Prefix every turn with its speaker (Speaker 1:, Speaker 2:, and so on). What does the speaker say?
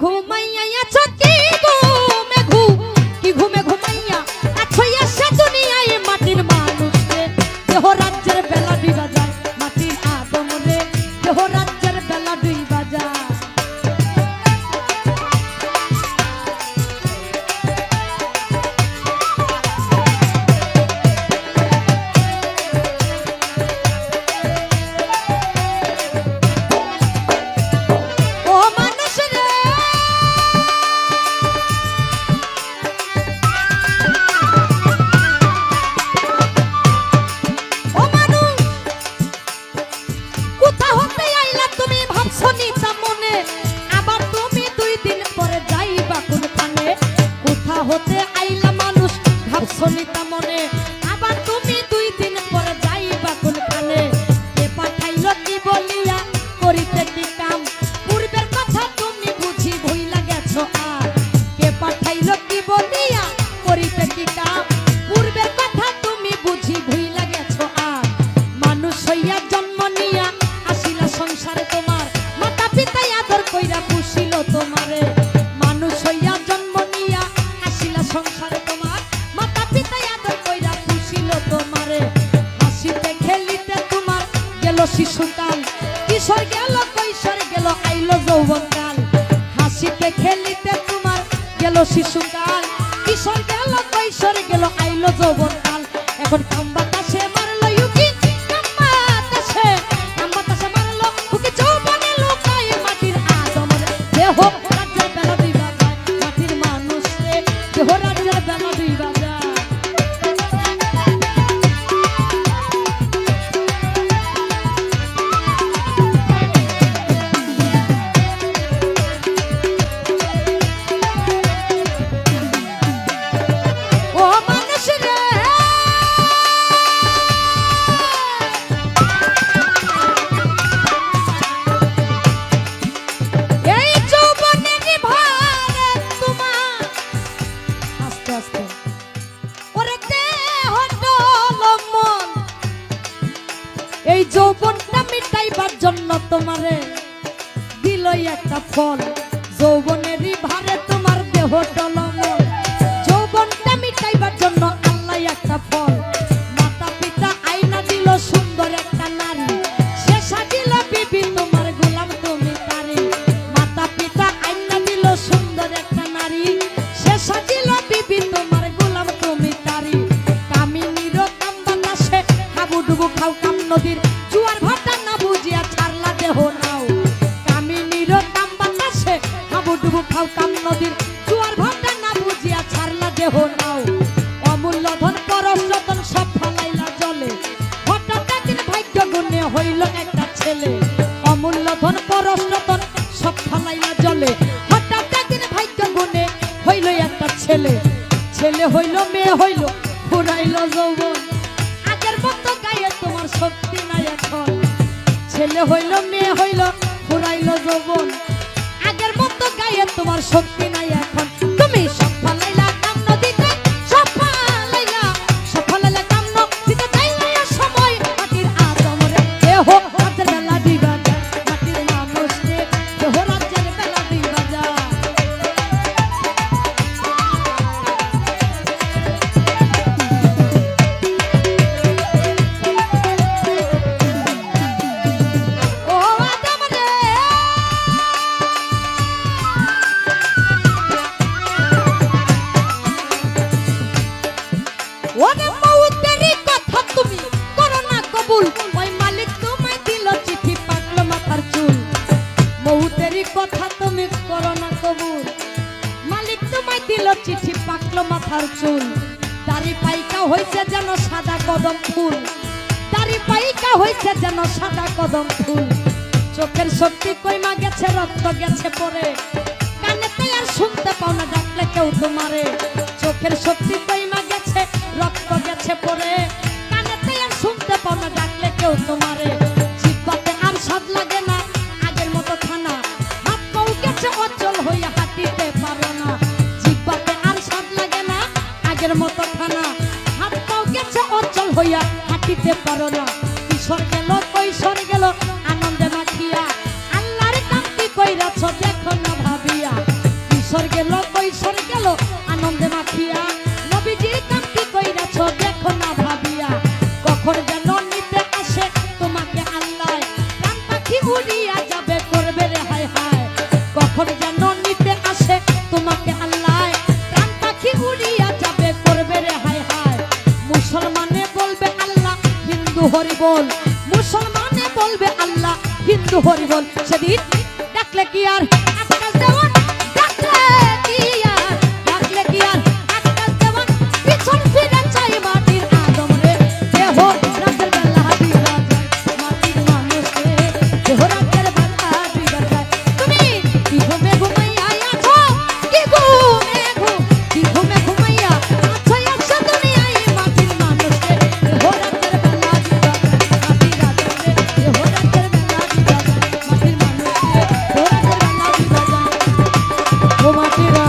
Speaker 1: ঘুমাইয়া আছো কি ঘুমে ঘুমাইয়া আছো এসে দুনিয়ায় মাটির মানুষ রে দেহ রাজ্যের বেলা ডুইবা যায় মাটির আদম রে দেহ রাজ্যের বেলা ডুইবা যায় হতে আইলা মানুষ ভাবছনিতা মনে আবার তুমি 2 দিন পরে যাইবা কোনখানে কে পাঠাইলো কি বলিয়া করিতে কি কাম পূর্বের কথা তুমি বুঝি ভুইলা গেছো আর কে পাঠাইলো কি বলিয়া করিতে কি কাম পূর্বের কথা তুমি বুঝি ভুইলা গেছো আর মানুষ হইয়া জন্ম নিয়া আসিলা সংসারে তোমার মাতা পিতাই আদর কইরা পুষিল তোমারে মানুষ হইয়া জন্ম নিয়া সংসারে তোমার মাতা পিতাই আদর কইরা পুষিল তোমারে হাসিতে খেলিতে তোমার গেল শিশুকাল কিশোর গেল কৈশোর গেল আইলো যৌবনকাল হাসিতে খেলিতে তোমার গেল শিশুকাল কিশোর গেল কৈশোর গেল আইলো যৌবনকাল এখন কাম বাতাসে মারলো ইউকি কাম বাতাসে মারলো উকি যৌবনে লোকায় মাটির আদম রে দেহ রাজ্যের বেলা দিবা যায় মাটির মানুষ রে দেহ রাজ্যের বেলা দিবা যায় ও মানুষ রে এই যৌবনের ভারে তোমার আস্তে আস্তে ওরে দেহ মন এই যৌবনটা মিটাইবার জন্য তোমারে দিলই একটা ফল যৌবনেরই ভারে তোমার দেহ টলমল যৌবনটা মিটাইবার জন্য আল্লাহ একটা ফল মাতা পিতা আইনা দিল সুন্দর একটা নারী সে সাজিল বিবি তোমার গোলাম তুমি তারি মাতা পিতা আইনা দিল সুন্দর একটা নারী সে সাজিল বিবি তোমার গোলাম তুমি তারি কামিনীর কাম বাতাসে হাবুডুবু খাও কাম নদীর জুয়ার ভাটা না বুঝিয়া ছাড়লা দেহ নাও কামিনীর কাম বাতাসে হাবুডুবু খাও কাম নদীর জুয়ার ভাটা না বুঝিয়া ছাড়লা দেহ নাও অমূল্য ধন পরশ রতন সব ফালাইলা জলে হঠাৎ একদিন ভাগ্য গুণে হইল একটা ছেলে অমূল্য ধন পরশ রতন সব ফালাইলা জলে হঠাৎ একদিন ভাগ্য গুণে হইল একটা ছেলে ছেলে হইল মেয়ে হইল ফুরাইল যৌবন আগের মতো গায়ে তোমার শক্তি নাই এখন ছেলে হইল মেয়ে হইল ফুরাইল যৌবন আগের মতো গায়ে তোমার শক্তি নাই এখন তুমি সব ফালাইলা কাম নদীতে সব ফালাইলা কাম নদীতে যাইলা সময় মাটির আদম রে দেহ রাজ্যের বেলা দিবা যায় মাটির মানুষ রে দেহ রাজ্যের বেলা দিবা যায় ও আদম রে ওরে মউতেরই কথা তুমি করো না কবুল ওই মালিক তোমায় দিল চিঠি পাকলো মাথার চুল মউতেরই কথা তুমি করো না কবুল মালিক তোমায় দিল চিঠি পাকলো মাথার চুল দাড়ি পাইকা হইছে যেন সাদা কদম ফুল দাড়ি পাইকা হইছে যেন সাদা কদম ফুল চোখের শক্তি কইমা গেছে রক্ত গেছে পরে কানেতে আর শুনতে পাও না ডাকলে কেউ তোমারে চোখের শক্তি কইমা গেছে রক্ত গেছে পরে কানেতে আর শুনতে পাও না ডাকলে কেউ তোমারে জিহ্বাতে আর স্বাদ লাগে না আগের মতো খানা হাত পাও গেছে অচল হইয়া হাঁটিতে পারো না জিহ্বাতে আর স্বাদ লাগে না আগের মতো খানা হাত পাও গেছে অচল হইয়া হাঁটিতে পারো না কিশোর গেল কৈশোর গেল আনন্দে মাখিয়া আল্লাহর কাম কি কইরাছ দেখো না ভাবিয়া তোমাকে আল্লাহ প্রাণ পাখি উড়িয়া যাবে করবে রে হায় হায় মুসলমানে বলবে আল্লাহ হিন্দু হরি বল মুসলমানে বলবে আল্লাহ হিন্দু হরি বল সেদিন ডাকলে কি আর আকাশ দেওয়ান ডাকলে কি আর ডাকলে কি আর আকাশ দেওয়ান পিছন ফিরে চাই মাটির আদম রে দেহ রাতের বেলা বিরা যায় মাটির মানুষ রে দেহ রাতের বেলা বিরা যায় তুমি কি ঘুমে ঘুমাইয়া আছো কি ঘুমে ঘুমাইয়া আছো আছো দুনিয়ায় মাটির মানুষ রে দেহ রাতের বেলা বিরা যায় মাটির আদম রে দেহ রাতের বেলা বিরা যায় মাটির মানুষ রে দেহ রাতের বেলা বিরা যায় ও মাটিরা